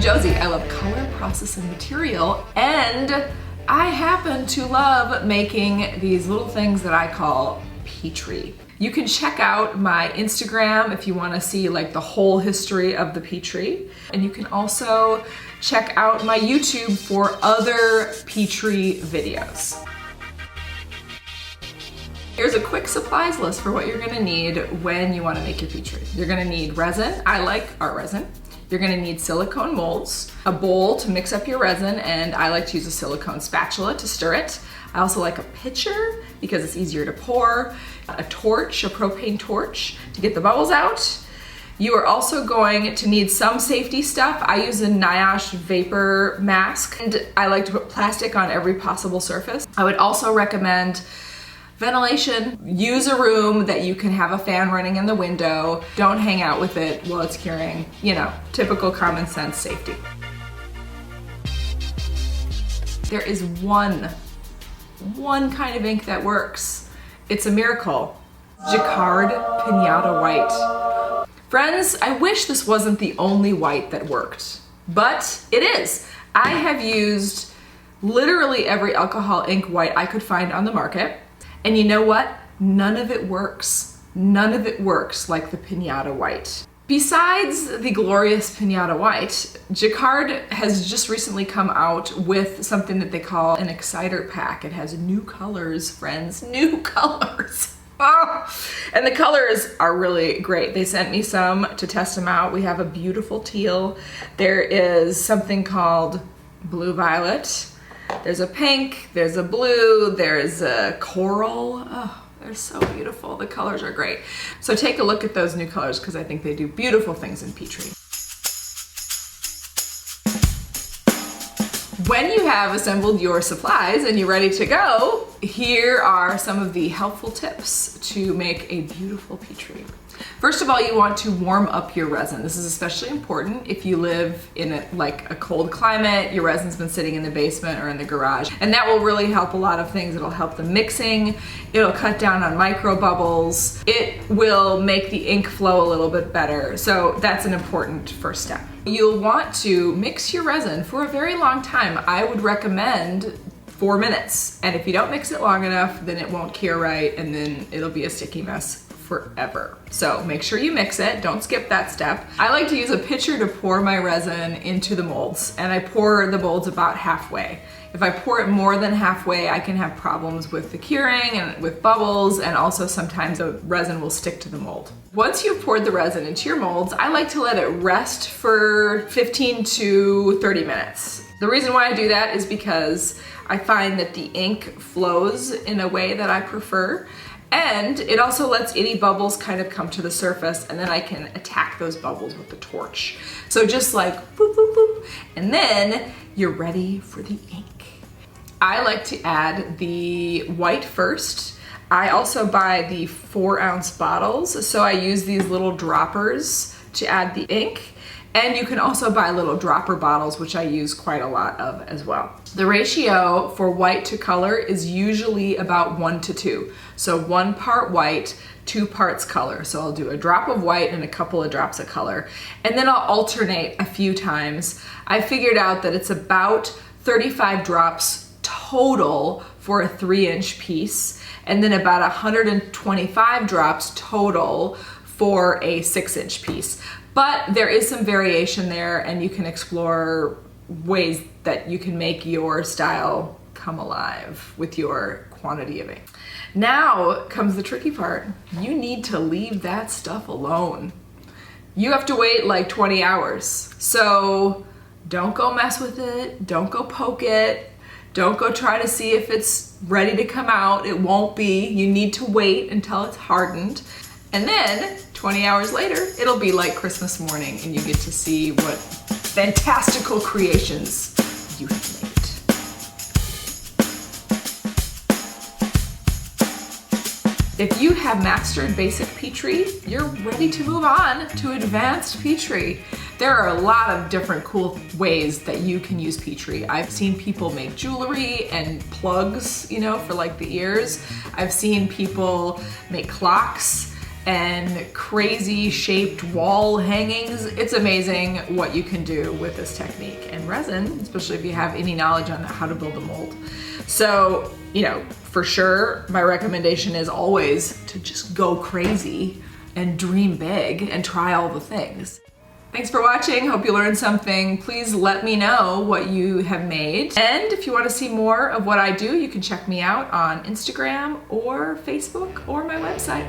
I'm Josie. I love color, process, and material, and I happen to love making these little things that I call Petri. You can check out my Instagram if you want to see like the whole history of the Petri, and you can also check out my YouTube for other Petri videos. Here's a quick supplies list for what you're gonna need when you wanna make your Petri. You're gonna need resin. I like art resin. You're gonna need silicone molds, a bowl to mix up your resin, and I like to use a silicone spatula to stir it. I also like a pitcher because it's easier to pour, a torch, a propane torch to get the bubbles out. You are also going to need some safety stuff. I use a NIOSH vapor mask, and I like to put plastic on every possible surface. I would also recommend ventilation. Use a room that you can have a fan running in the window. Don't hang out with it while it's curing. You know, typical common sense safety. There is one kind of ink that works. It's a miracle. Jacquard Pinata white. Friends, I wish this wasn't the only white that worked, but it is. I have used literally every alcohol ink white I could find on the market. And you know what? None of it works. None of it works like the Pinata white. Besides the glorious Pinata white, Jacquard has just recently come out with something that they call an exciter pack. It has new colors, friends, new colors. Oh. And the colors are really great. They sent me some to test them out. We have a beautiful teal. There is something called blue violet. There's a pink, there's a blue, there's a coral. Oh, they're so beautiful. The colors are great. So take a look at those new colors because I think they do beautiful things in Petri. When you have assembled your supplies and you're ready to go, here are some of the helpful tips to make a beautiful Petri. First of all, you want to warm up your resin. This is especially important if you live in a cold climate, your resin's been sitting in the basement or in the garage, and that will really help a lot of things. It'll help the mixing, it'll cut down on micro bubbles, it will make the ink flow a little bit better, so that's an important first step. You'll want to mix your resin for a very long time. I would recommend 4 minutes, and if you don't mix it long enough, then it won't cure right, and then it'll be a sticky mess forever. So make sure you mix it, don't skip that step. I like to use a pitcher to pour my resin into the molds, and I pour the molds about halfway. If I pour it more than halfway, I can have problems with the curing and with bubbles, and also sometimes the resin will stick to the mold. Once you've poured the resin into your molds, I like to let it rest for 15 to 30 minutes. The reason why I do that is because I find that the ink flows in a way that I prefer, and it also lets any bubbles kind of come to the surface, and then I can attack those bubbles with the torch. So just like boop, boop, boop, and then you're ready for the ink. I like to add the white first. I also buy the 4-ounce bottles, so I use these little droppers to add the ink. And you can also buy little dropper bottles, which I use quite a lot of as well. The ratio for white to color is usually about 1 to 2. So 1 part white, 2 parts color. So I'll do a drop of white and a couple of drops of color. And then I'll alternate a few times. I figured out that it's about 35 drops total for a 3-inch piece, and then about 125 drops total for a 6-inch piece. But there is some variation there, and you can explore ways that you can make your style come alive with your quantity of ink. Now comes the tricky part. You need to leave that stuff alone. You have to wait like 20 hours. So don't go mess with it. Don't go poke it. Don't go try to see if it's ready to come out. It won't be. You need to wait until it's hardened. And then 20 hours later, it'll be like Christmas morning, and you get to see what fantastical creations you have made. If you have mastered basic Petri, you're ready to move on to advanced Petri. There are a lot of different cool ways that you can use Petri. I've seen people make jewelry and plugs, you know, for like the ears. I've seen people make clocks and crazy shaped wall hangings. It's amazing what you can do with this technique and resin, especially if you have any knowledge on how to build a mold. So, you know, for sure, my recommendation is always to just go crazy and dream big and try all the things. Thanks for watching. Hope you learned something. Please let me know what you have made. And if you want to see more of what I do, you can check me out on Instagram or Facebook or my website.